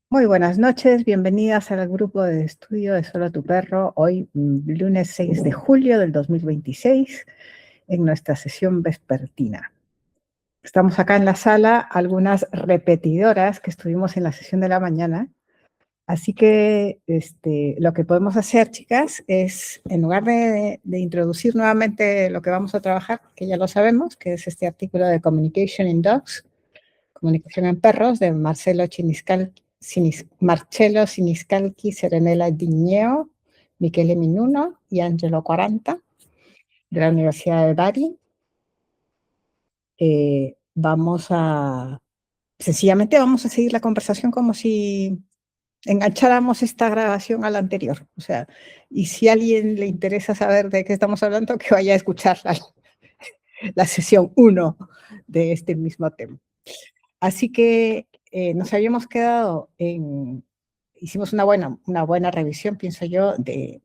Muy buenas noches, bienvenidas al grupo de estudio de Solo tu Perro, hoy lunes 6 de julio del 2026, en nuestra sesión vespertina. Estamos acá en la sala, algunas repetidoras que estuvimos en la sesión de la mañana, así que lo que podemos hacer, chicas, es, en lugar de introducir nuevamente lo que vamos a trabajar, que ya lo sabemos, que es este artículo de Communication in Dogs, Comunicación en Perros, de Marcello Siniscalchi, Serenella Digneo, Michele Minuno y Angelo Quaranta, de la Universidad de Bari. Sencillamente vamos a seguir la conversación como si engancháramos esta grabación a la anterior. O sea, y si a alguien le interesa saber de qué estamos hablando, que vaya a escuchar la sesión 1 de este mismo tema. Así que nos habíamos quedado hicimos una buena revisión, pienso yo, de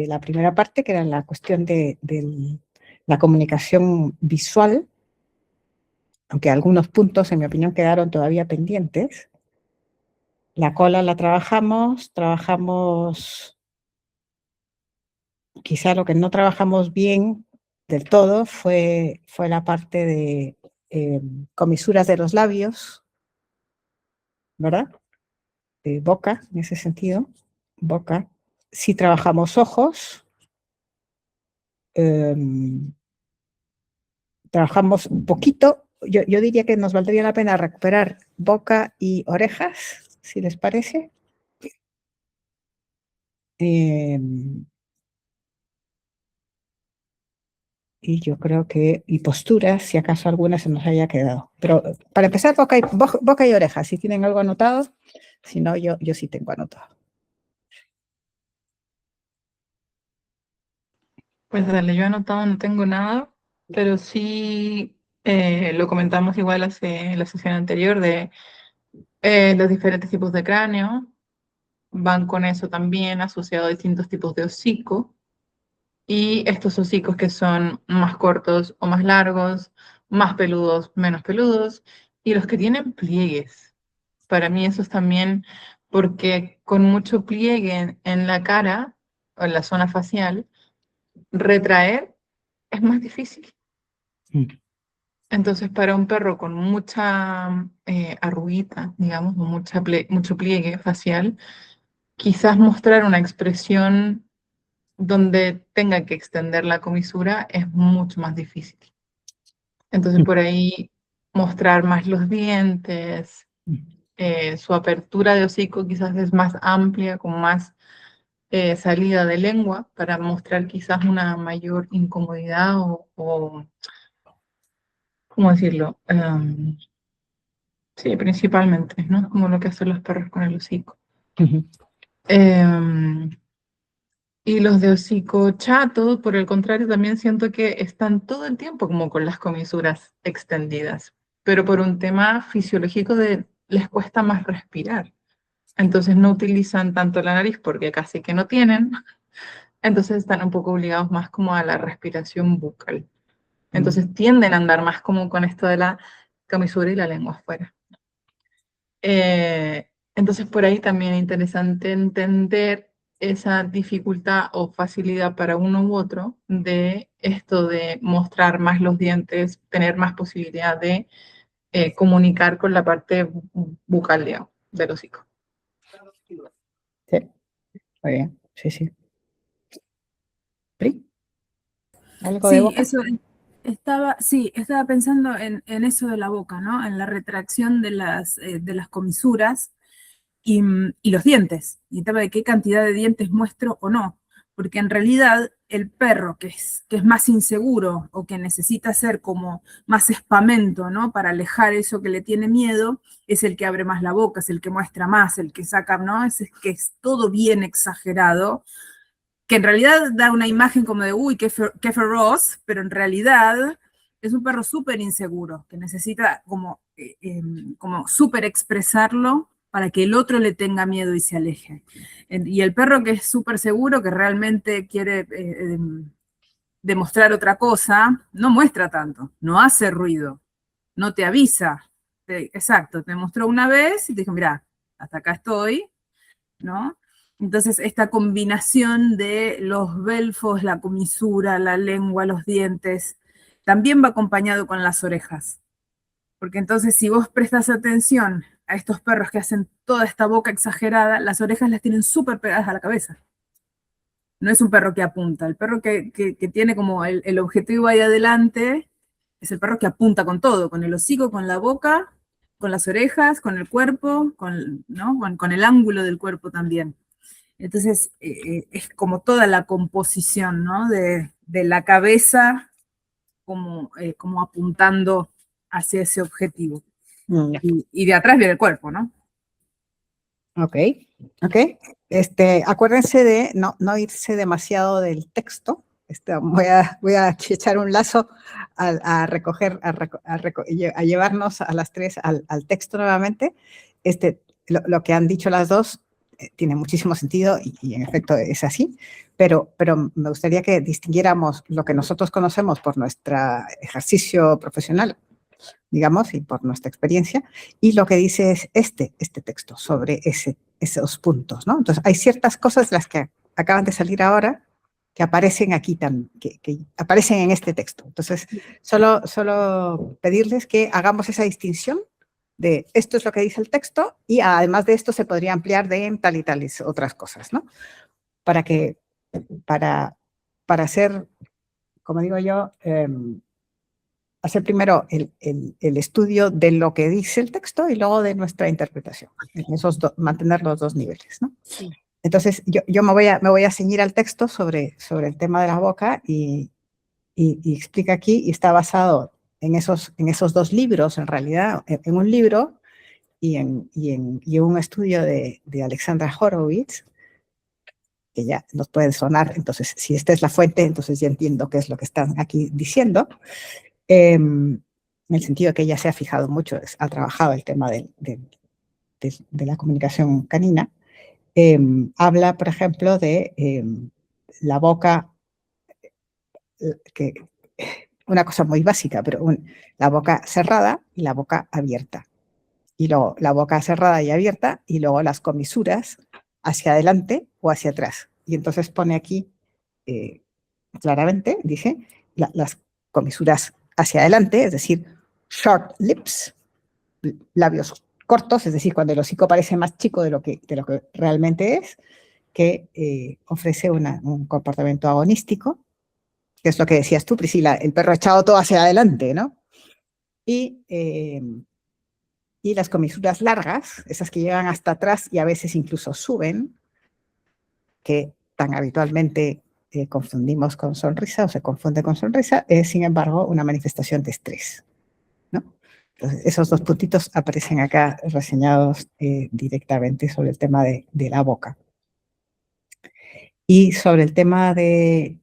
la primera parte, que era la cuestión de la comunicación visual, aunque algunos puntos, en mi opinión, quedaron todavía pendientes. La cola la trabajamos, quizá lo que no trabajamos bien del todo fue la parte de comisuras de los labios, ¿verdad? De boca, en ese sentido, boca. Si trabajamos ojos, trabajamos un poquito, yo diría que nos valdría la pena recuperar boca y orejas, si les parece. Y yo creo que, y posturas, si acaso alguna se nos haya quedado. Pero para empezar, boca y orejas, si tienen algo anotado, si no, yo sí tengo anotado. Pues dale, yo anotado no tengo nada, pero sí lo comentamos igual en la sesión anterior de los diferentes tipos de cráneo, van con eso también asociado a distintos tipos de hocico, y estos hocicos que son más cortos o más largos, más peludos, menos peludos, y los que tienen pliegues. Para mí eso es también porque con mucho pliegue en la cara o en la zona facial, retraer es más difícil. Entonces, para un perro con mucha arruguita, digamos, o mucho pliegue facial, quizás mostrar una expresión donde tenga que extender la comisura es mucho más difícil. Entonces, por ahí mostrar más los dientes, su apertura de hocico quizás es más amplia, con más salida de lengua, para mostrar quizás una mayor incomodidad o ¿cómo decirlo? Sí, principalmente, ¿no? Como lo que hacen los perros con el hocico. Y los de hocico chato, por el contrario, también siento que están todo el tiempo como con las comisuras extendidas, pero por un tema fisiológico les cuesta más respirar. Entonces no utilizan tanto la nariz porque casi que no tienen, entonces están un poco obligados más como a la respiración bucal. Entonces tienden a andar más como con esto de la comisura y la lengua afuera. Entonces, por ahí también es interesante entender esa dificultad o facilidad para uno u otro de esto de mostrar más los dientes, tener más posibilidad de comunicar con la parte bucal, digamos, del hocico. Sí, muy bien, sí, sí. ¿Pri? ¿Algo de Sí, boca? eso estaba pensando en eso de la boca, ¿no? En la retracción de las comisuras y los dientes, y el tema de qué cantidad de dientes muestro o no, porque en realidad el perro que es más inseguro o que necesita ser como más espamento, ¿no? Para alejar eso que le tiene miedo, es el que abre más la boca, es el que muestra más, el que saca, ¿no? Es el que es todo bien exagerado, que en realidad da una imagen como de, uy, qué feroz, pero en realidad es un perro súper inseguro, que necesita como súper expresarlo para que el otro le tenga miedo y se aleje. Y el perro que es súper seguro, que realmente quiere demostrar otra cosa, no muestra tanto, no hace ruido, no te avisa. Exacto, te mostró una vez y te dijo, mira, hasta acá estoy, ¿no? Entonces, esta combinación de los belfos, la comisura, la lengua, los dientes, también va acompañado con las orejas. Porque entonces, si vos prestas atención a estos perros que hacen toda esta boca exagerada, las orejas las tienen súper pegadas a la cabeza. No es un perro que apunta, el perro que tiene como el objetivo ahí adelante es el perro que apunta con todo, con el hocico, con la boca, con las orejas, con el cuerpo, ¿no? con el ángulo del cuerpo también. Entonces, es como toda la composición, ¿no? de la cabeza como apuntando hacia ese objetivo. Y de atrás viene el cuerpo, ¿no? Ok. Acuérdense de no irse demasiado del texto. Voy a echar un lazo a llevarnos a las tres al texto nuevamente. Lo que han dicho las dos tiene muchísimo sentido y en efecto es así, pero me gustaría que distinguiéramos lo que nosotros conocemos por nuestro ejercicio profesional, digamos, y por nuestra experiencia, y lo que dice es este texto sobre esos puntos, ¿no? Entonces, hay ciertas cosas, las que acaban de salir ahora, que aparecen aquí también, que aparecen en este texto. Entonces, solo pedirles que hagamos esa distinción de esto es lo que dice el texto, y además de esto se podría ampliar de tal y tales otras cosas, ¿no? Para hacer, como digo yo, hacer primero el estudio de lo que dice el texto y luego de nuestra interpretación. Mantener los dos niveles, ¿no? Sí. Entonces, yo me voy a ceñir al texto sobre el tema de la boca y explica aquí, y está basado en esos dos libros, en realidad, en un libro y en un estudio de Alexandra Horowitz, que ya nos puede sonar. Entonces, si esta es la fuente, entonces ya entiendo qué es lo que están aquí diciendo. En el sentido que ella se ha fijado mucho, ha trabajado el tema de la comunicación canina. Habla, por ejemplo, de la boca, que una cosa muy básica, pero la boca cerrada y la boca abierta. Y luego la boca cerrada y abierta, y luego las comisuras hacia adelante o hacia atrás. Y entonces pone aquí claramente, dice, las comisuras hacia adelante, es decir, short lips, labios cortos, es decir, cuando el hocico parece más chico de lo que realmente es, que ofrece un comportamiento agonístico, que es lo que decías tú, Priscila, el perro echado todo hacia adelante, ¿no? Y las comisuras largas, esas que llegan hasta atrás y a veces incluso suben, que tan habitualmente confundimos con sonrisa o se confunde con sonrisa, es sin embargo una manifestación de estrés, ¿no? Entonces, esos dos puntitos aparecen acá reseñados directamente sobre el tema de la boca. Y sobre el tema de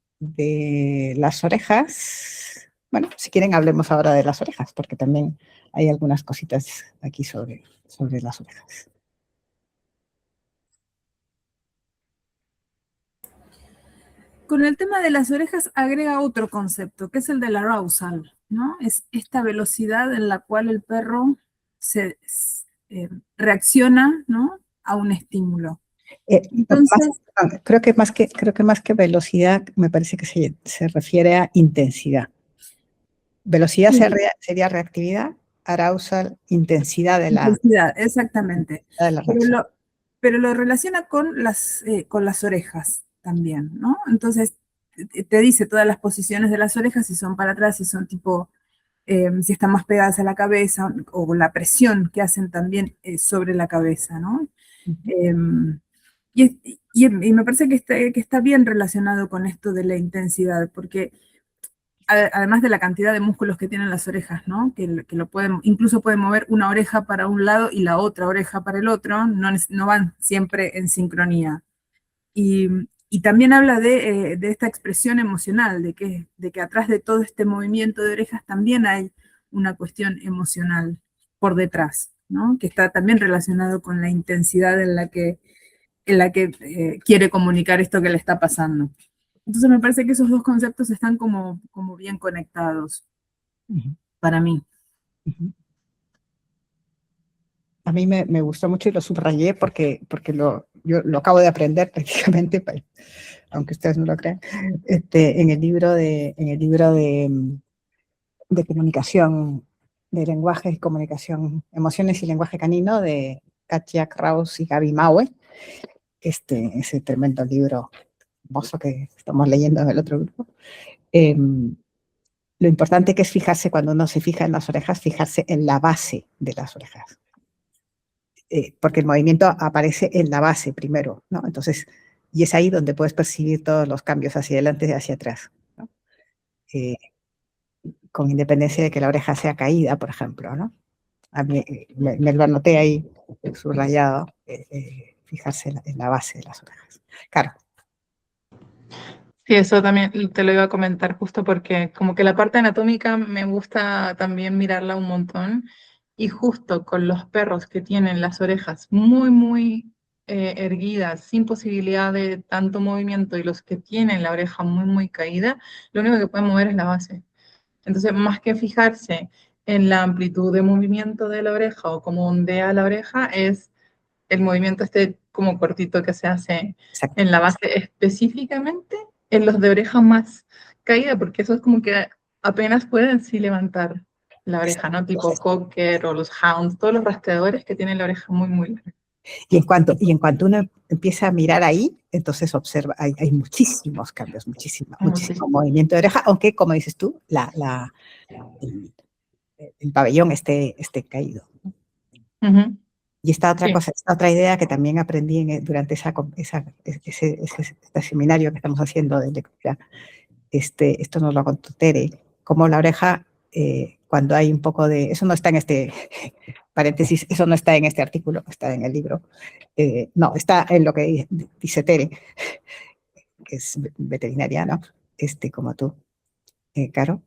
las orejas, bueno, si quieren hablemos ahora de las orejas, porque también hay algunas cositas aquí sobre las orejas. Con el tema de las orejas agrega otro concepto, que es el del arousal, ¿no? Es esta velocidad en la cual el perro reacciona, ¿no? A un estímulo. Entonces, creo que más que velocidad, me parece que se refiere a intensidad. Velocidad sí, sería reactividad, arousal, intensidad de la... intensidad, exactamente. De la reacción. Pero lo relaciona con las orejas también, ¿no? Entonces, te dice todas las posiciones de las orejas, si son para atrás, si son tipo, si están más pegadas a la cabeza, o la presión que hacen también sobre la cabeza, ¿no? Y me parece que está bien relacionado con esto de la intensidad, porque además de la cantidad de músculos que tienen las orejas, ¿no? Que incluso pueden mover una oreja para un lado y la otra oreja para el otro, no van siempre en sincronía. Y también habla de esta expresión emocional, de que atrás de todo este movimiento de orejas también hay una cuestión emocional por detrás, ¿no? Que está también relacionado con la intensidad en la que quiere comunicar esto que le está pasando. Entonces me parece que esos dos conceptos están como bien conectados para mí. a mí me gustó mucho y lo subrayé porque yo lo acabo de aprender prácticamente, aunque ustedes no lo crean, en el libro de comunicación, de lenguaje y comunicación, emociones y lenguaje canino, de Katja Kraus y Gaby Maue, ese tremendo libro hermoso que estamos leyendo en el otro grupo. Lo importante que es fijarse, cuando uno se fija en las orejas, fijarse en la base de las orejas. Porque el movimiento aparece en la base primero, ¿no? Entonces, y es ahí donde puedes percibir todos los cambios hacia adelante y hacia atrás, ¿no? Con independencia de que la oreja sea caída, por ejemplo, ¿no? A mí me lo anoté ahí subrayado, fijarse en la base de las orejas. Claro. Sí, eso también te lo iba a comentar justo porque como que la parte anatómica me gusta también mirarla un montón y justo con los perros que tienen las orejas muy, muy erguidas, sin posibilidad de tanto movimiento y los que tienen la oreja muy, muy caída, lo único que pueden mover es la base. Entonces, más que fijarse en la amplitud de movimiento de la oreja o cómo ondea la oreja, es el movimiento como cortito que se hace Exacto. en la base específicamente en los de oreja más caída, porque eso es como que apenas pueden sí levantar la oreja, ¿no? Tipo cocker o los hounds, todos los rastreadores que tienen la oreja muy, muy larga. Y en cuanto uno empieza a mirar ahí, entonces observa, hay muchísimos cambios, muchísimo movimiento de oreja, aunque, como dices tú, el pabellón esté caído. Uh-huh. Y esta otra cosa, esta otra idea que también aprendí durante este seminario que estamos haciendo de lectura, esto nos lo contó Tere, como la oreja, cuando hay un poco de, eso no está en este, paréntesis, eso no está en este artículo, está en el libro, no, está en lo que dice Tere, que es veterinaria, ¿no? Como tú, Caro,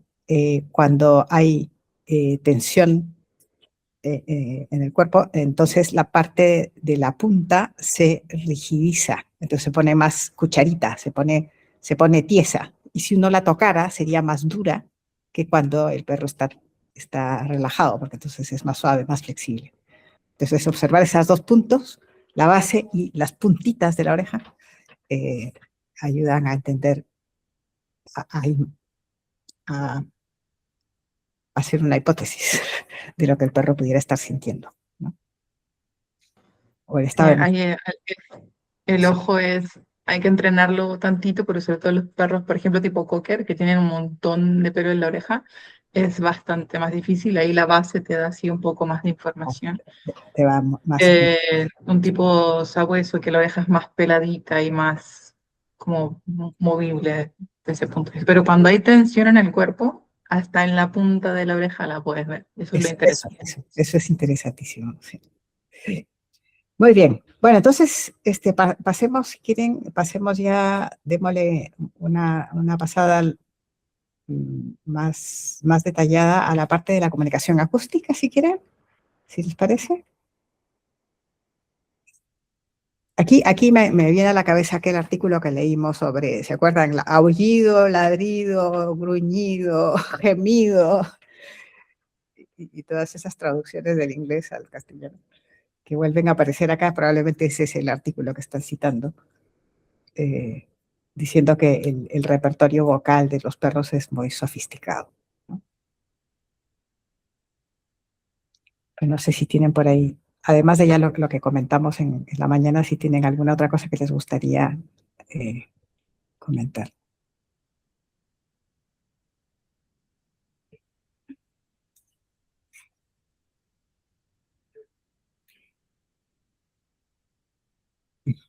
cuando hay tensión en el cuerpo, entonces la parte de la punta se rigidiza, entonces se pone más cucharita, se pone tiesa, y si uno la tocara sería más dura que cuando el perro está relajado, porque entonces es más suave, más flexible. Entonces observar esos dos puntos, la base y las puntitas de la oreja, ayudan a entender, a hacer una hipótesis de lo que el perro pudiera estar sintiendo, ¿no? O el estado el ojo hay que entrenarlo tantito, pero sobre todo los perros, por ejemplo, tipo cocker, que tienen un montón de pelo en la oreja, es bastante más difícil. Ahí la base te da así un poco más de información. te va más. Un tipo sabueso, que la oreja es más peladita y más como movible de ese punto de vista. Pero cuando hay tensión en el cuerpo, hasta en la punta de la oreja la puedes ver. Eso es lo interesante. Eso es interesantísimo, sí. Muy bien. Bueno, entonces, pasemos, si quieren, ya, démosle una pasada más detallada a la parte de la comunicación acústica, si quieren, si les parece. Aquí me viene a la cabeza aquel artículo que leímos sobre, ¿se acuerdan? Aullido, ladrido, gruñido, gemido, y todas esas traducciones del inglés al castellano que vuelven a aparecer acá. Probablemente ese es el artículo que están citando, diciendo que el repertorio vocal de los perros es muy sofisticado, ¿no? No sé si tienen por ahí, además de ya lo que comentamos en la mañana, si tienen alguna otra cosa que les gustaría comentar.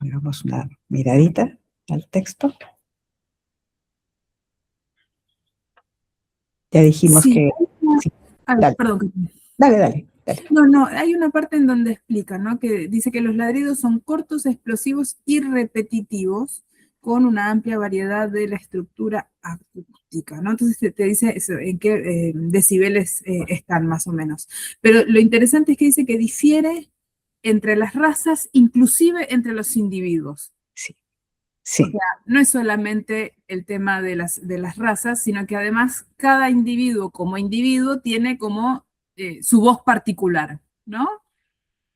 Le damos una miradita al texto. Ya dijimos sí, que... Sí, dale. Perdón. Dale. No, hay una parte en donde explica, ¿no? Que dice que los ladridos son cortos, explosivos y repetitivos, con una amplia variedad de la estructura acústica, ¿no? Entonces te dice eso, en qué decibeles están más o menos. Pero lo interesante es que dice que difiere entre las razas, inclusive entre los individuos. Sí. O sea, no es solamente el tema de las razas, sino que además cada individuo como individuo tiene como su voz particular, ¿no?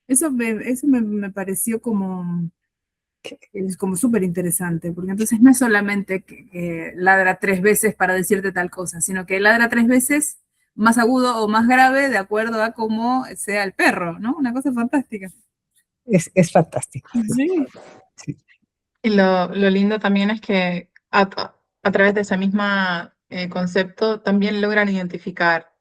Eso me pareció como, es como súper interesante, porque entonces no es solamente que ladra 3 veces para decirte tal cosa, sino que ladra 3 veces más agudo o más grave de acuerdo a cómo sea el perro, ¿no? Una cosa fantástica. Es fantástico. Sí. Sí. Y lo lindo también es que a través de ese mismo concepto también logran identificar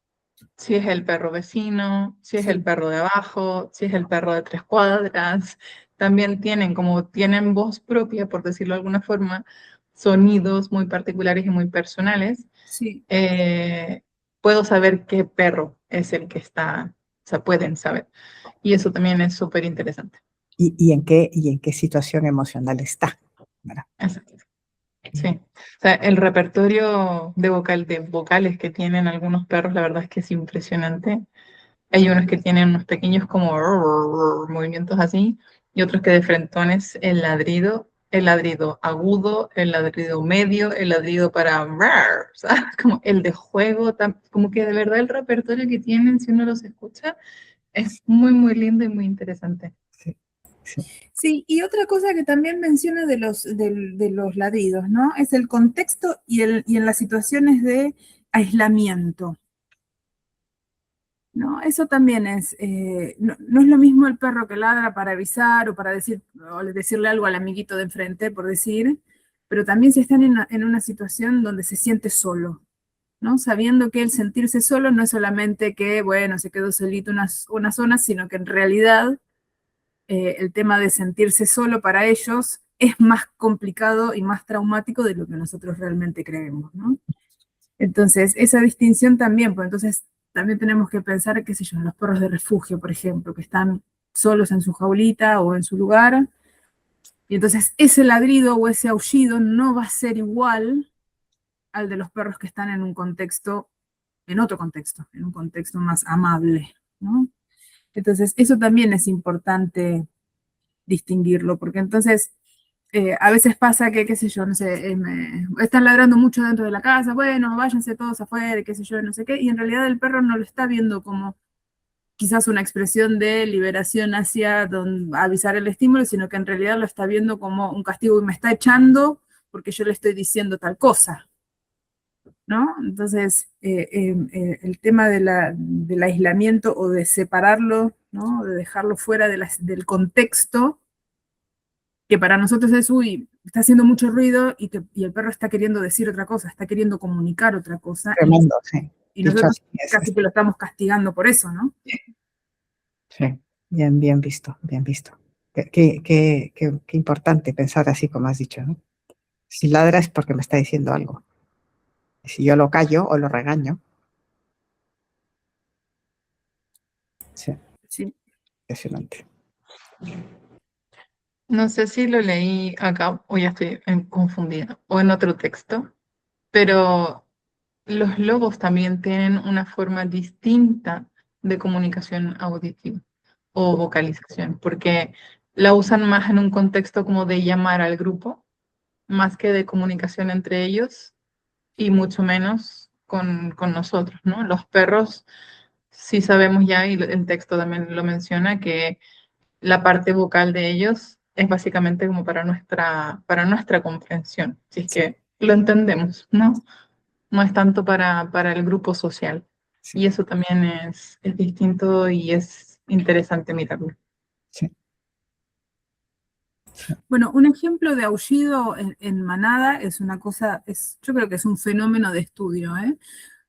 si es el perro vecino, si es Sí. el perro de abajo, si es el perro de 3 cuadras. También tienen voz propia, por decirlo de alguna forma, sonidos muy particulares y muy personales. Sí. Puedo saber qué perro es el que está, o sea, pueden saber. Y eso también es súper interesante. Y en qué situación emocional está, ¿verdad? Exacto. Sí, o sea, el repertorio de vocales que tienen algunos perros, la verdad es que es impresionante. Hay unos que tienen unos pequeños como movimientos así, y otros que de frentones el ladrido agudo, el ladrido medio, el ladrido para, o sea, como el de juego, como que de verdad el repertorio que tienen, si uno los escucha, es muy, muy lindo y muy interesante. Sí, sí. Sí, y otra cosa que también menciona de los ladridos, ¿no? Es el contexto y en las situaciones de aislamiento, ¿no? Eso también es, no es lo mismo el perro que ladra para avisar o para decirle algo al amiguito de enfrente, por decir, pero también si están en una situación donde se siente solo, ¿no? Sabiendo que el sentirse solo no es solamente que, bueno, se quedó solito unas zonas, sino que en realidad el tema de sentirse solo para ellos es más complicado y más traumático de lo que nosotros realmente creemos, ¿no? Entonces, esa distinción también, pues entonces también tenemos que pensar, qué sé yo, en los perros de refugio, por ejemplo, que están solos en su jaulita o en su lugar, y entonces ese ladrido o ese aullido no va a ser igual al de los perros que están en otro contexto, en un contexto más amable, ¿no? Entonces, eso también es importante distinguirlo, porque entonces a veces pasa que, qué sé yo, no sé, están ladrando mucho dentro de la casa, bueno, váyanse todos afuera, qué sé yo, no sé qué, y en realidad el perro no lo está viendo como quizás una expresión de liberación hacia avisar el estímulo, sino que en realidad lo está viendo como un castigo y me está echando porque yo le estoy diciendo tal cosa, ¿no? Entonces, el tema del aislamiento o de separarlo, ¿no? De dejarlo fuera del contexto, que para nosotros es, uy, está haciendo mucho ruido y el perro está queriendo decir otra cosa, está queriendo comunicar otra cosa, Tremendo, sí. y Dicho nosotros así, casi que lo estamos castigando por eso, ¿no? sí. Bien, bien visto, bien visto. Qué importante pensar así como has dicho, ¿no? Si ladra es porque me está diciendo algo. Si yo lo callo o lo regaño, sí, Sí. impresionante. No sé si lo leí acá o ya estoy confundida o en otro texto, pero los lobos también tienen una forma distinta de comunicación auditiva o vocalización, porque la usan más en un contexto como de llamar al grupo, más que de comunicación entre ellos y mucho menos con nosotros, ¿no? Los perros sí sabemos ya, y el texto también lo menciona, que la parte vocal de ellos es básicamente como para nuestra comprensión, si es que lo entendemos, ¿no? No es tanto para el grupo social. Sí, Y eso también es distinto y es interesante mirarlo. sí, sí. Bueno, un ejemplo de aullido en manada es una cosa, yo creo que es un fenómeno de estudio, ¿eh?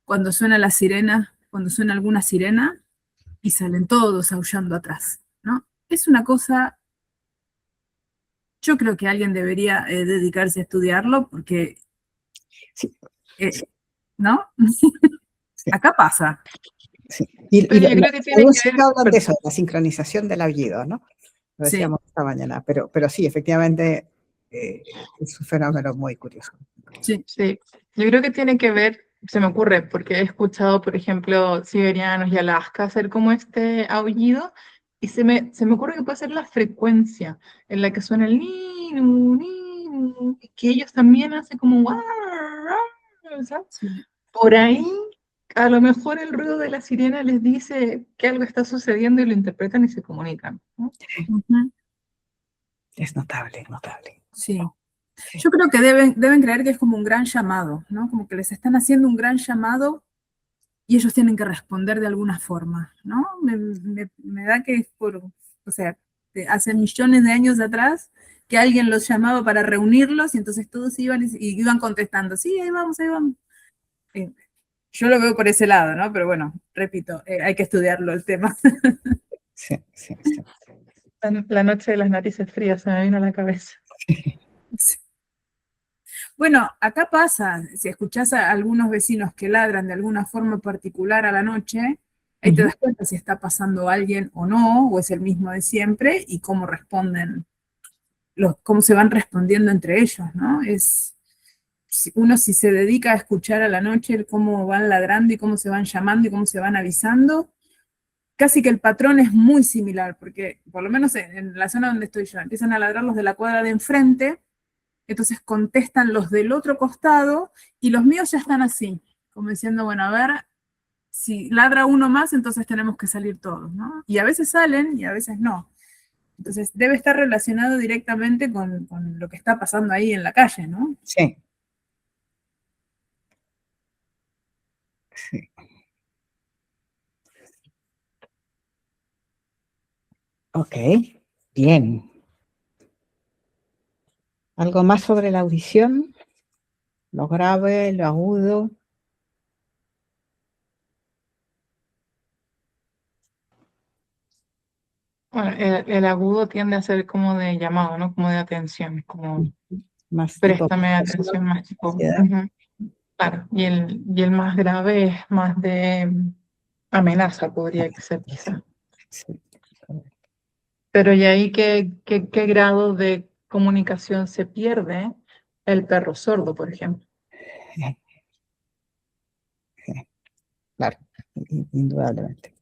Cuando suena la sirena, cuando suena alguna sirena y salen todos aullando atrás, ¿no? Es una cosa, yo creo que alguien debería dedicarse a estudiarlo porque, Sí, eh, ¿no? sí, Acá pasa. sí. Pero yo creo que tiene Algunos que sí ver, que hablan de eso, de la sincronización del aullido, ¿no? Lo Sí, decíamos esta mañana, pero sí, efectivamente es un fenómeno muy curioso. sí, sí, yo creo que tiene que ver, se me ocurre, porque he escuchado, por ejemplo, siberianos y Alaska hacer como este aullido, y se me ocurre que puede ser la frecuencia en la que suena el ninu, ninu, y que ellos también hacen como guau, guau, ¿sabes? sí, Por ahí a lo mejor el ruido de la sirena les dice que algo está sucediendo y lo interpretan y se comunican, ¿no? Ujú. Es notable, notable. Sí. Yo creo que deben creer que es como un gran llamado, ¿no? Como que les están haciendo un gran llamado y ellos tienen que responder de alguna forma, ¿no? Me da que es o sea, hace millones de años atrás que alguien los llamaba para reunirlos y entonces todos iban y iban contestando, sí, ahí vamos, ahí vamos. Yo lo veo por ese lado, ¿no? Pero bueno, repito, hay que estudiarlo el tema. Sí, sí, sí. La noche de las narices frías se me vino a la cabeza. Sí. Bueno, acá pasa, si escuchás a algunos vecinos que ladran de alguna forma particular a la noche, ahí te das cuenta si está pasando alguien o no, o es el mismo de siempre, y cómo responden, cómo se van respondiendo entre ellos, ¿no? Uno si se dedica a escuchar a la noche cómo van ladrando y cómo se van llamando y cómo se van avisando, casi que el patrón es muy similar, porque por lo menos en la zona donde estoy yo, empiezan a ladrar los de la cuadra de enfrente, entonces contestan los del otro costado y los míos ya están así, como diciendo, bueno, a ver, si ladra uno más, entonces tenemos que salir todos, ¿no? Y a veces salen y a veces no. Entonces debe estar relacionado directamente con lo que está pasando ahí en la calle, ¿no? Sí. Sí. Ok, bien. ¿Algo más sobre la audición? Lo grave, lo agudo. Bueno, el agudo tiende a ser como de llamado, ¿no? Como de atención, como Más tipo préstame atención más tipo. ansiedad. Ujú. Claro, y el más grave es más de amenaza, podría ser quizá. Sí. Pero ¿y ahí qué grado de comunicación se pierde el perro sordo, por ejemplo? Claro, indudablemente.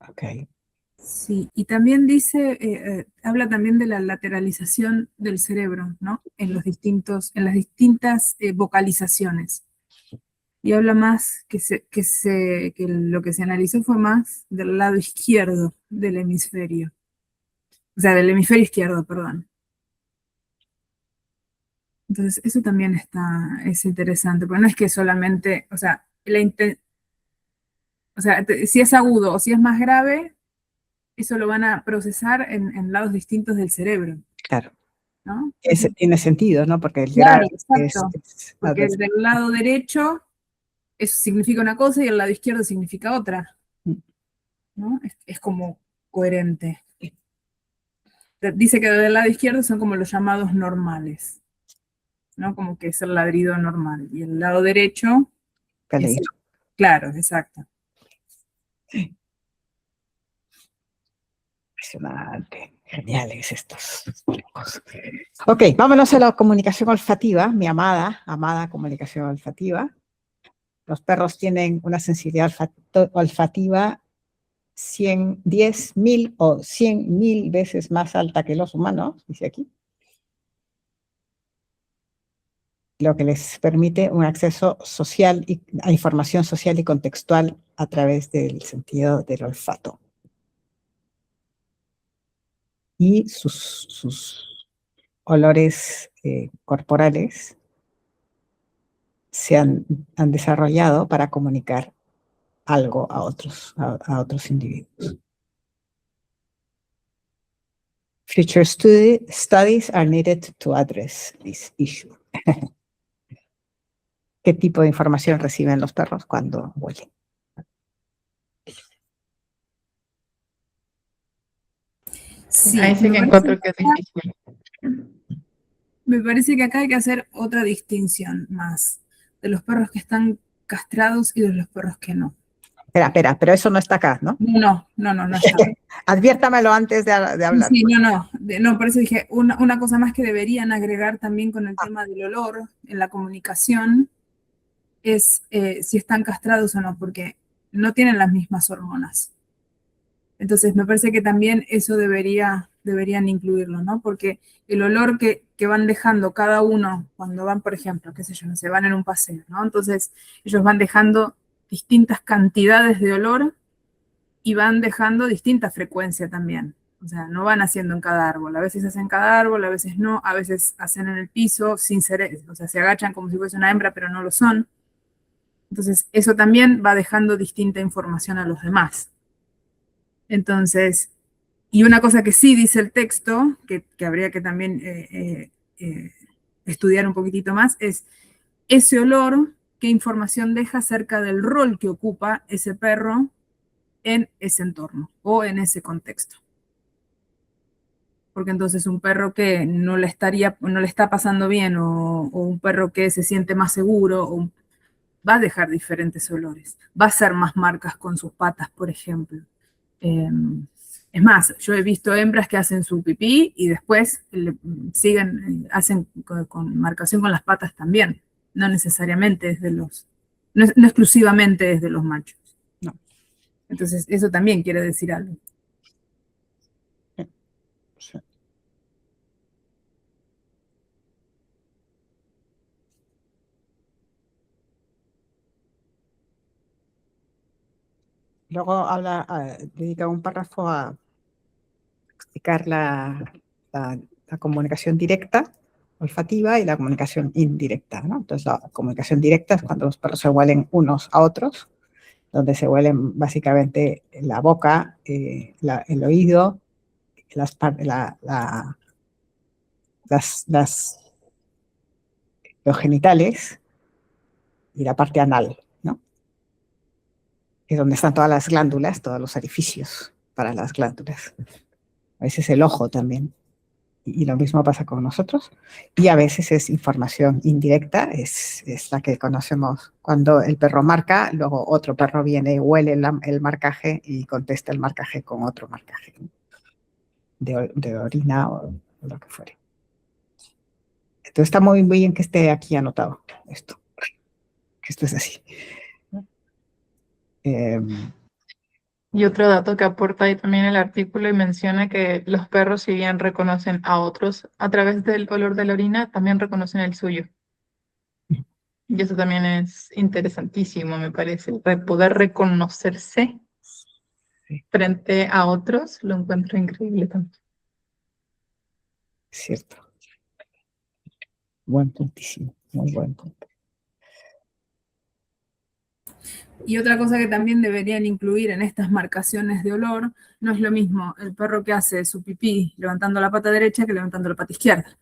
Ok. Sí, y también dice, habla también de la lateralización del cerebro, ¿no? En las distintas vocalizaciones. Y habla más que lo que se analizó fue más del lado izquierdo del hemisferio. O sea, del hemisferio izquierdo, perdón. Entonces, eso también es interesante, porque no es que solamente, o sea, si es agudo o si es más grave, eso lo van a procesar en lados distintos del cerebro, Claro. ¿no? Tiene sentido, ¿no? Porque el Claro, grave exacto. es Porque el del lado derecho eso significa una cosa y el lado izquierdo significa otra, ¿no? Es como coherente. Dice que del lado izquierdo son como los llamados normales, ¿no? Como que es el ladrido normal. Y el lado derecho es claro, exacto. Impresionante. Geniales estos trucos. Ok, vámonos a la comunicación olfativa, mi amada comunicación olfativa. Los perros tienen una sensibilidad olfativa 10.000 o 100.000 veces más alta que los humanos, dice aquí, lo que les permite un acceso social a información social y contextual a través del sentido del olfato. Y sus olores corporales se han desarrollado para comunicar algo a otros individuos. Future studies are needed to address this issue. ¿Qué tipo de información reciben los perros cuando huelen? Sí, Ahí sí que encuentro que es difícil. me parece que acá hay que hacer otra distinción más de los perros que están castrados y de los perros que no. Espera, pero eso no está acá, ¿no? No está. Adviértamelo antes de hablar. Sí, no, por eso dije, una cosa más que deberían agregar también con el tema del olor en la comunicación es si están castrados o no, porque no tienen las mismas hormonas. Entonces, me parece que también eso debería deberían incluirlo, ¿no? Porque el olor que van dejando cada uno cuando van, por ejemplo, qué sé yo, no sé, van en un paseo, ¿no? Entonces ellos van dejando distintas cantidades de olor y van dejando distinta frecuencia también. O sea, no van haciendo en cada árbol. A veces hacen cada árbol, a veces no, a veces hacen en el piso sin ser, o sea, se agachan como si fuese una hembra, pero no lo son. Entonces, eso también va dejando distinta información a los demás. Entonces, y una cosa que sí dice el texto, que habría que también estudiar un poquitito más, es ese olor, qué información deja acerca del rol que ocupa ese perro en ese entorno o en ese contexto. Porque entonces un perro que no le está pasando bien o un perro que se siente más seguro va a dejar diferentes olores, va a hacer más marcas con sus patas, por ejemplo. Es más, yo he visto hembras que hacen su pipí y después hacen con marcación con las patas también, no necesariamente es no exclusivamente es de los machos. No. Entonces, eso también quiere decir algo. Sí. Luego dedica un párrafo a explicar la comunicación directa, olfativa, y la comunicación indirecta, ¿no? Entonces, la comunicación directa es cuando los perros se huelen unos a otros, donde se huelen básicamente la boca, el oído, los genitales y la parte anal, ¿no? Es donde están todas las glándulas, todos los orificios para las glándulas. A veces el ojo también. Y lo mismo pasa con nosotros. Y a veces es información indirecta, es la que conocemos cuando el perro marca, luego otro perro viene, huele el marcaje y contesta el marcaje con otro marcaje, ¿no? de orina o lo que fuere. Entonces está muy bien que esté aquí anotado esto, que esto es así. Y otro dato que aporta ahí también el artículo y menciona que los perros, si bien reconocen a otros a través del olor de la orina, también reconocen el suyo. Y eso también es interesantísimo, me parece. Poder reconocerse frente a otros, lo encuentro increíble también. Cierto. Buen puntísimo, muy buen punto. Y otra cosa que también deberían incluir en estas marcaciones de olor, no es lo mismo el perro que hace su pipí levantando la pata derecha que levantando la pata izquierda.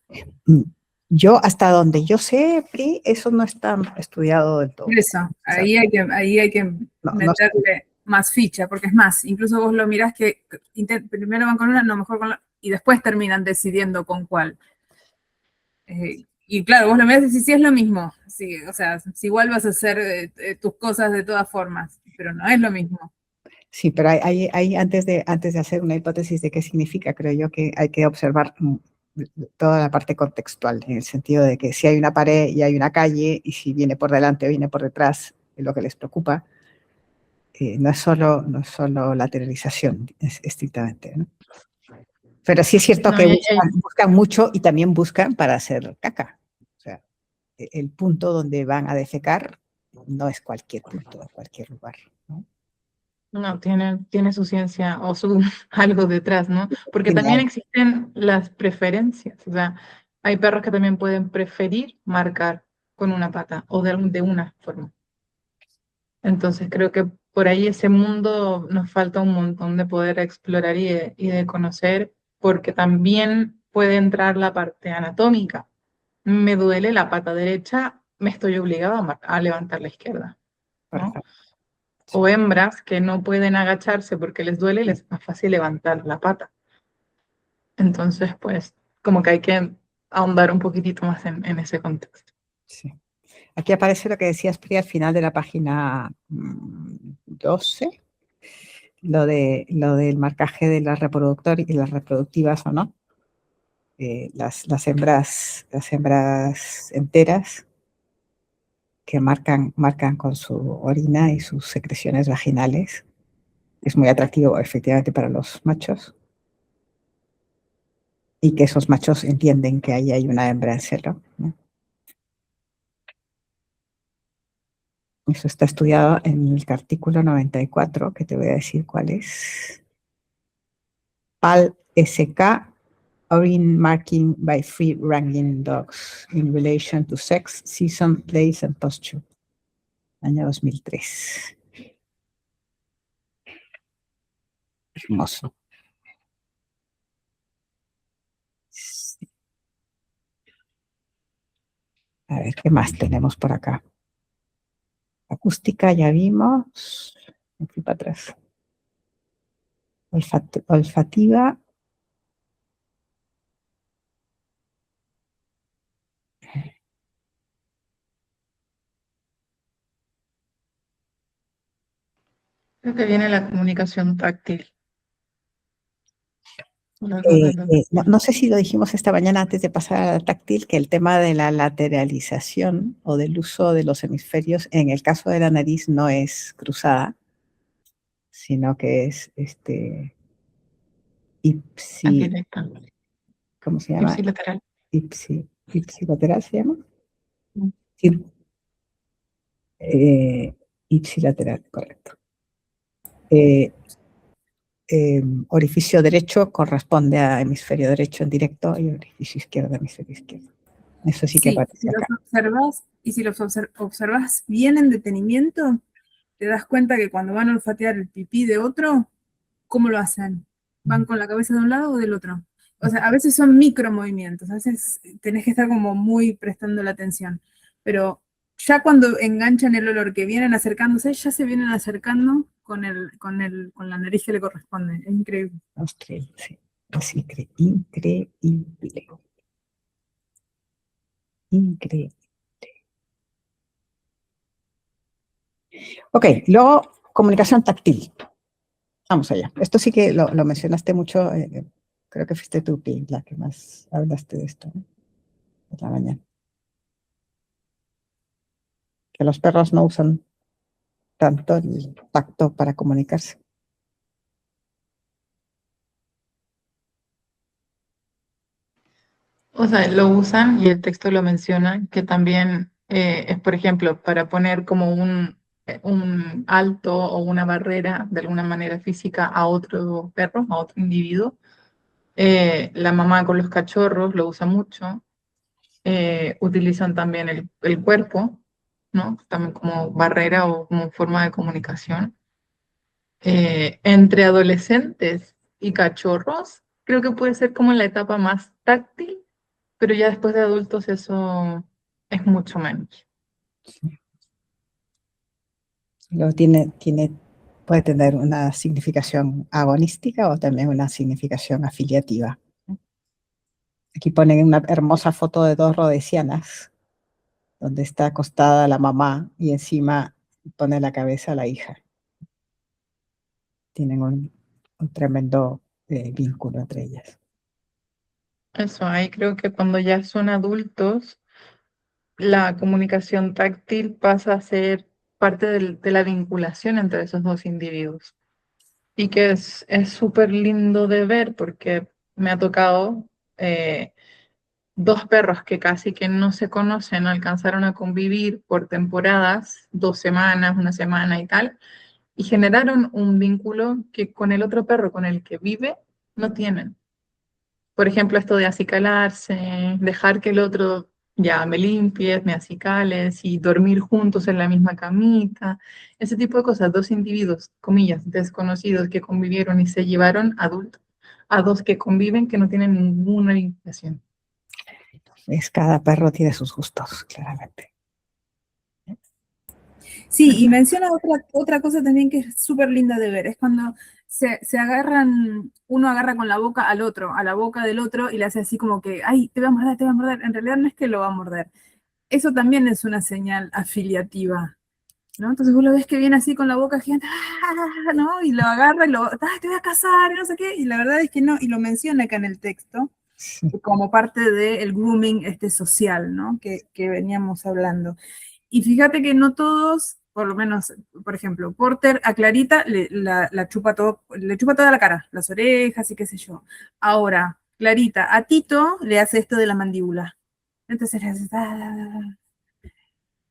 Yo, hasta donde yo sé, Pri, eso no está estudiado del todo. Por eso, ahí hay que meterle más ficha, porque es más, incluso vos lo mirás que primero van con una, no, mejor con la, y después terminan decidiendo con cuál. Y claro, vos lo mirás y decís, sí es lo mismo, sí, o sea, si igual vas a hacer tus cosas de todas formas, pero no es lo mismo. Sí, pero hay antes de hacer una hipótesis de qué significa, creo yo que hay que observar toda la parte contextual, en el sentido de que si hay una pared y hay una calle, y si viene por delante o viene por detrás, es lo que les preocupa. No es solo lateralización, estrictamente, ¿no? Pero sí es cierto No, que buscan mucho y también buscan para hacer caca. O sea, el punto donde van a defecar no es cualquier punto, en cualquier lugar, ¿no? No, tiene su ciencia o su algo detrás, ¿no? Porque también existen las preferencias. O sea, hay perros que también pueden preferir marcar con una pata o de una forma. Entonces creo que por ahí ese mundo nos falta un montón de poder explorar y de conocer, porque también puede entrar la parte anatómica. Me duele la pata derecha, me estoy obligada a levantar la izquierda, ¿no? O hembras que no pueden agacharse porque les duele y les es más fácil levantar la pata. Entonces, pues, como que hay que ahondar un poquitito más en ese contexto. Sí. Aquí aparece lo que decías, Pri, al final de la página 12, lo del marcaje de las reproductoras y las reproductivas o no. Las hembras enteras que marcan con su orina y sus secreciones vaginales. Es muy atractivo, efectivamente, para los machos. y que esos machos entienden que ahí hay una hembra en celo, ¿no? Eso está estudiado en el artículo 94, que te voy a decir cuál es. PAL SK, Origin Marking by Free Ranking Dogs in Relation to Sex, Season, Place and Posture. Año 2003. Hermoso. Sí. A ver, ¿qué más tenemos por acá? Acústica ya vimos. Me fui para atrás. Olfativa. Creo que viene la comunicación táctil. Los dos dedos. No sé si lo dijimos esta mañana antes de pasar a la táctil, que el tema de la lateralización o del uso de los hemisferios, en el caso de la nariz, no es cruzada, sino que es Directa. ¿cómo se llama? Ipsilateral. Ipsilateral se llama. Mm. Sí. Ipsilateral, correcto. Orificio derecho corresponde a hemisferio derecho en directo y orificio izquierdo a hemisferio izquierdo. Eso sí que Sí, aparece si los acá. observas, y si los observas bien en detenimiento, te das cuenta que cuando van a olfatear el pipí de otro, ¿cómo lo hacen? ¿Van con la cabeza de un lado o del otro? O sea, a veces son micromovimientos, a veces tenés que estar como muy prestando la atención, pero ya cuando enganchan el olor que vienen acercándose, ya se vienen acercando con la nariz que le corresponde. Es increíble. Sí, es increíble. Increíble. Ok, luego comunicación táctil. Vamos allá. Esto sí que lo mencionaste mucho. Creo que fuiste tú, Pi, la que más hablaste de esto, ¿no? Por la mañana. Que los perros no usan tanto el tacto para comunicarse. O sea, lo usan y el texto lo menciona, que también es, por ejemplo, para poner como un alto o una barrera de alguna manera física a otro perro, a otro individuo. La mamá con los cachorros lo usa mucho. Utilizan también el cuerpo, ¿no? También como barrera o como forma de comunicación. Entre adolescentes y cachorros, creo que puede ser como en la etapa más táctil, pero ya después de adultos eso es mucho menos. Luego puede tener una significación agonística o también una significación afiliativa. Aquí ponen una hermosa foto de dos rhodesianas, donde está acostada la mamá y encima pone la cabeza la hija. Tienen un tremendo vínculo entre ellas. Eso, ahí creo que cuando ya son adultos, la comunicación táctil pasa a ser parte de la vinculación entre esos dos individuos. Y que es súper lindo de ver porque me ha tocado dos perros que casi que no se conocen, alcanzaron a convivir por temporadas, 2 semanas, una semana y tal, y generaron un vínculo que con el otro perro con el que vive no tienen. Por ejemplo, esto de acicalarse, dejar que el otro ya me limpies, me acicales y dormir juntos en la misma camita, ese tipo de cosas. Dos individuos, comillas, desconocidos que convivieron y se llevaron adultos a dos que conviven que no tienen ninguna vinculación. Cada perro tiene sus gustos, claramente. Sí, y menciona otra cosa también que es súper linda de ver, es cuando se agarran, uno agarra con la boca al otro, a la boca del otro y le hace así como que, ay, te voy a morder, te voy a morder. En realidad no es que lo va a morder. Eso también es una señal afiliativa, ¿no? Entonces vos lo ves que viene así con la boca gigante, ¿no? Y lo agarra y te voy a casar, y no sé qué, y la verdad es que no, y lo menciona acá en el texto, Sí. como parte del grooming social, ¿no? Que veníamos hablando. Y fíjate que no todos, por lo menos, por ejemplo, Porter a Clarita le chupa toda la cara, las orejas y qué sé yo. Ahora, Clarita, a Tito le hace esto de la mandíbula. Entonces le hace...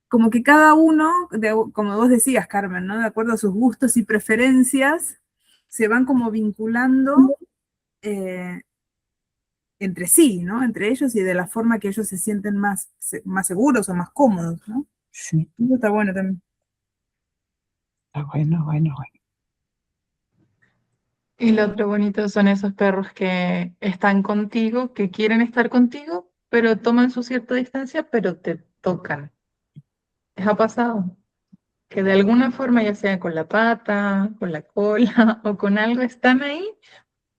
Como que cada uno, como vos decías, Carmen, ¿no? De acuerdo a sus gustos y preferencias, se van como vinculando entre sí, ¿no? Entre ellos y de la forma que ellos se sienten más seguros o más cómodos, ¿no? Sí, Eso está bueno también. está bueno, bueno. Y lo otro bonito son esos perros que están contigo, que quieren estar contigo, pero toman su cierta distancia, pero te tocan. ¿Les ha pasado? Que de alguna forma, ya sea con la pata, con la cola o con algo, están ahí,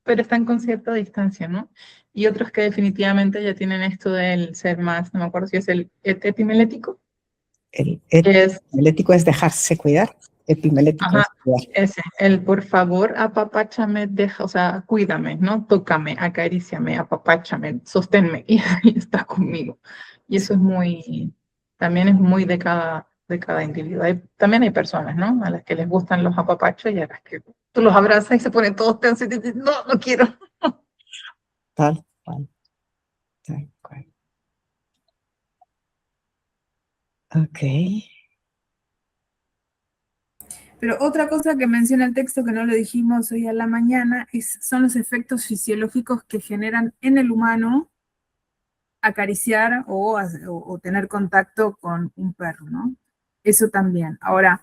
pero están con cierta distancia, ¿no? Y otros que definitivamente ya tienen esto del ser más, no me acuerdo si es el etimelético, El que es, epimelético es dejarse cuidar, epimelético ajá, es cuidar. ese, el por favor, apapáchame, deja, o sea, cuídame, ¿no? Tócame, acaríciame, apapáchame, sosténme, y ahí está conmigo. Y eso es muy, también es muy de cada individuo. También hay personas, ¿no? A las que les gustan los apapachos y a las que tú los abrazas y se ponen todos tensos y te dicen, no, no quiero. Tal cual, tal cual. Ok. Pero otra cosa que menciona el texto que no lo dijimos hoy a la mañana son los efectos fisiológicos que generan en el humano acariciar o tener contacto con un perro, ¿no? Eso también. Ahora,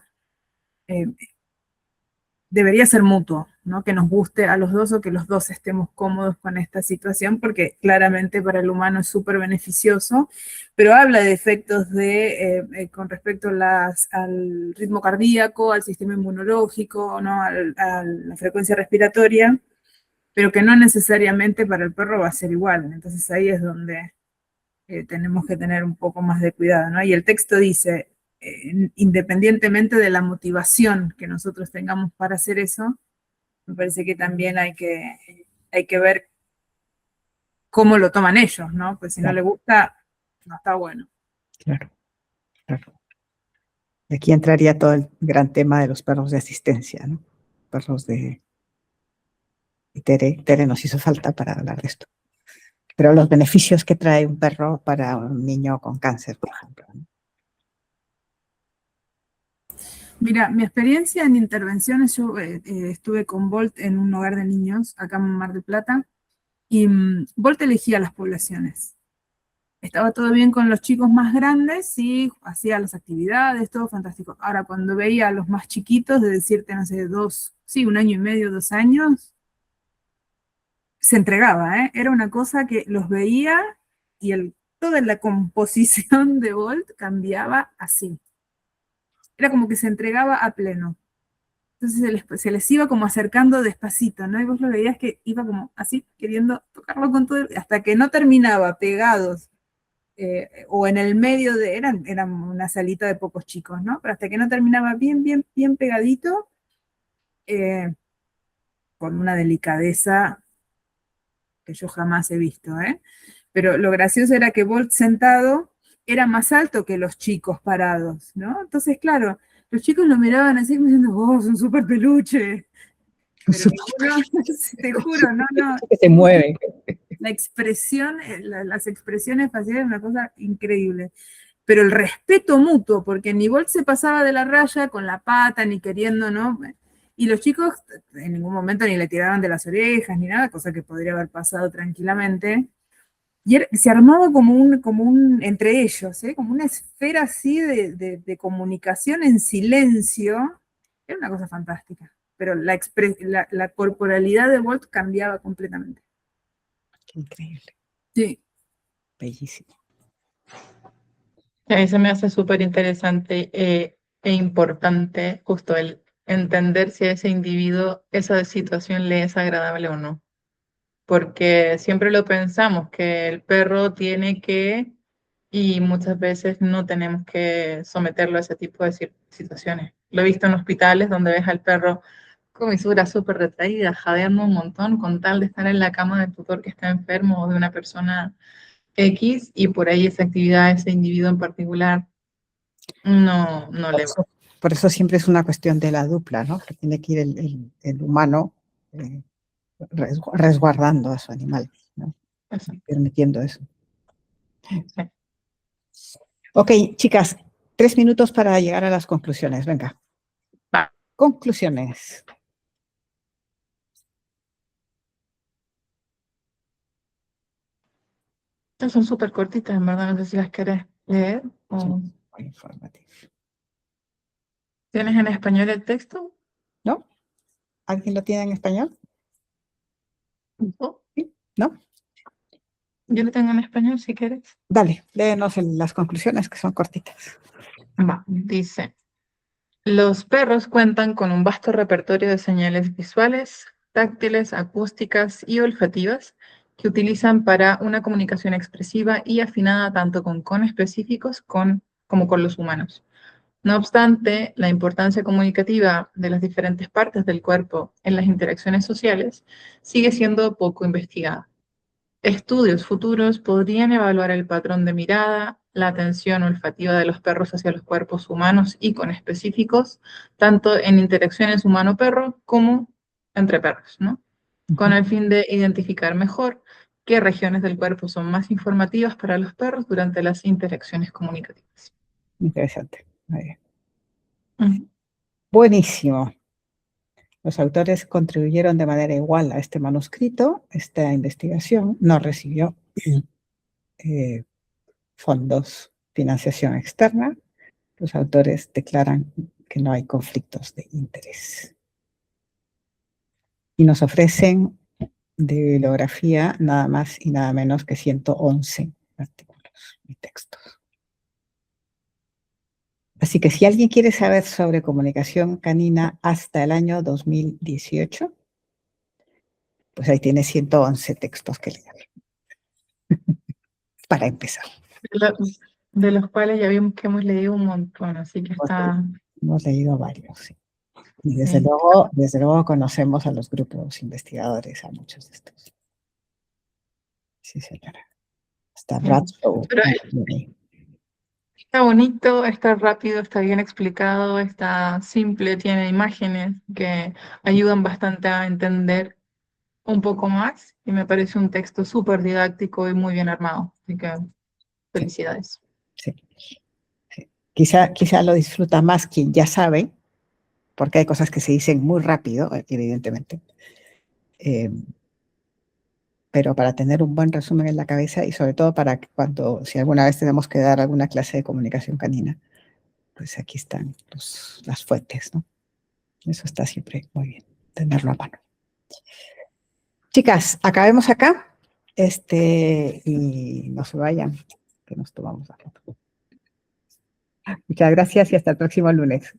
debería ser mutuo, ¿no? Que nos guste a los dos o que los dos estemos cómodos con esta situación, porque claramente para el humano es súper beneficioso, pero habla de efectos con respecto al ritmo cardíaco, al sistema inmunológico, ¿no? A la frecuencia respiratoria, pero que no necesariamente para el perro va a ser igual. Entonces ahí es donde tenemos que tener un poco más de cuidado, ¿no? Y el texto dice, independientemente de la motivación que nosotros tengamos para hacer eso, me parece que también hay que ver cómo lo toman ellos, ¿no? Pues si no les gusta, no está bueno. Claro, claro. Aquí entraría todo el gran tema de los perros de asistencia, ¿no? Perros de... Y Tere nos hizo falta para hablar de esto. Pero los beneficios que trae un perro para un niño con cáncer, por ejemplo, ¿no? Mira, mi experiencia en intervenciones, yo estuve con Bolt en un hogar de niños acá en Mar del Plata, y Bolt elegía las poblaciones. Estaba todo bien con los chicos más grandes, sí, hacía las actividades, todo fantástico. Ahora, cuando veía a los más chiquitos, de decirte, no sé, 1 año y medio, 2 años, se entregaba, ¿eh? Era una cosa que los veía y toda la composición de Bolt cambiaba así. Era como que se entregaba a pleno. Entonces se les iba como acercando despacito, ¿no? Y vos lo veías que iba como así, queriendo tocarlo con todo, hasta que no terminaba pegados o en el medio eran una salita de pocos chicos, ¿no? Pero hasta que no terminaba bien, bien, bien pegadito, con una delicadeza que yo jamás he visto, ¿eh? Pero lo gracioso era que Bolt sentado era más alto que los chicos parados, ¿no? Entonces, claro, los chicos lo miraban así como diciendo, oh, es un súper peluche. Pero ninguno, te juro, no. Que se mueve. La expresión, las expresiones faciales, una cosa increíble. Pero el respeto mutuo, porque ni Bolt se pasaba de la raya con la pata, ni queriendo, ¿no? Y los chicos en ningún momento ni le tiraban de las orejas, ni nada, cosa que podría haber pasado tranquilamente. Y se armaba entre ellos, ¿eh? Como una esfera así de comunicación en silencio. Era una cosa fantástica. Pero la corporalidad de Bolt cambiaba completamente. Qué increíble. Sí. Bellísimo. Y a mí se me hace súper interesante e importante justo el entender si a ese individuo esa situación le es agradable o no. Porque siempre lo pensamos, que el perro tiene que, y muchas veces no tenemos que someterlo a ese tipo de situaciones. Lo he visto en hospitales donde ves al perro con misura súper retraída, jadeando un montón con tal de estar en la cama del tutor que está enfermo o de una persona X, y por ahí esa actividad, ese individuo en particular, no le va. Por eso siempre es una cuestión de la dupla, ¿no? Que tiene que ir el humano resguardando a su animal, ¿no? Eso. permitiendo eso. Sí. Ok, chicas, 3 minutos para llegar a las conclusiones. Venga. Va. Conclusiones. Estas son súper cortitas, en verdad, no sé si las querés leer. Muy informativo. ¿Tienes en español el texto? ¿No? ¿Alguien lo tiene en español? ¿No? ¿Sí? ¿No? Yo lo tengo en español si quieres. Dale, léenos las conclusiones que son cortitas. Va, dice, los perros cuentan con un vasto repertorio de señales visuales, táctiles, acústicas y olfativas que utilizan para una comunicación expresiva y afinada tanto con conespecíficos como con los humanos. No obstante, la importancia comunicativa de las diferentes partes del cuerpo en las interacciones sociales sigue siendo poco investigada. Estudios futuros podrían evaluar el patrón de mirada, la atención olfativa de los perros hacia los cuerpos humanos y conespecíficos, tanto en interacciones humano-perro como entre perros, ¿no? Con el fin de identificar mejor qué regiones del cuerpo son más informativas para los perros durante las interacciones comunicativas. Interesante. Muy bien. Ujú. Buenísimo. Los autores contribuyeron de manera igual a este manuscrito. Esta investigación no recibió fondos, financiación externa. Los autores declaran que no hay conflictos de interés. Y nos ofrecen de bibliografía nada más y nada menos que 111 artículos y textos. Así que si alguien quiere saber sobre comunicación canina hasta el año 2018, pues ahí tiene 111 textos que leer. Para empezar. De los cuales ya vimos que hemos leído un montón, así que está... Hemos leído varios, sí. Y Sí. desde luego conocemos a los grupos investigadores, a muchos de estos. Sí, señora. Está Bradshaw. Pero está bonito, está rápido, está bien explicado, está simple, tiene imágenes que ayudan bastante a entender un poco más y me parece un texto súper didáctico y muy bien armado. Así que felicidades. Sí, sí. Quizá lo disfruta más quien ya sabe, porque hay cosas que se dicen muy rápido, evidentemente. Pero para tener un buen resumen en la cabeza y sobre todo para que si alguna vez tenemos que dar alguna clase de comunicación canina, pues aquí están las fuentes, ¿no? Eso está siempre muy bien, tenerlo a mano. Chicas, acabemos acá y no se vayan, que nos tomamos la foto. Muchas gracias y hasta el próximo lunes.